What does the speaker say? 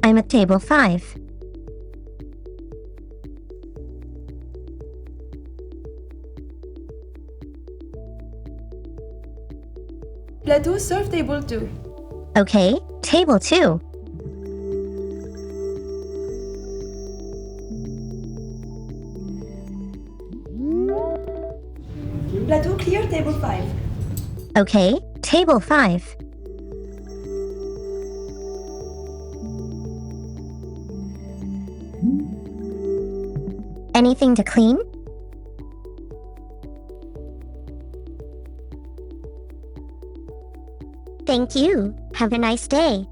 I'm at table 5. Plato, serve table 2. Okay, table 2. Plato, clear table 5. Okay, table 5. Anything to clean? Thank you. Have a nice day.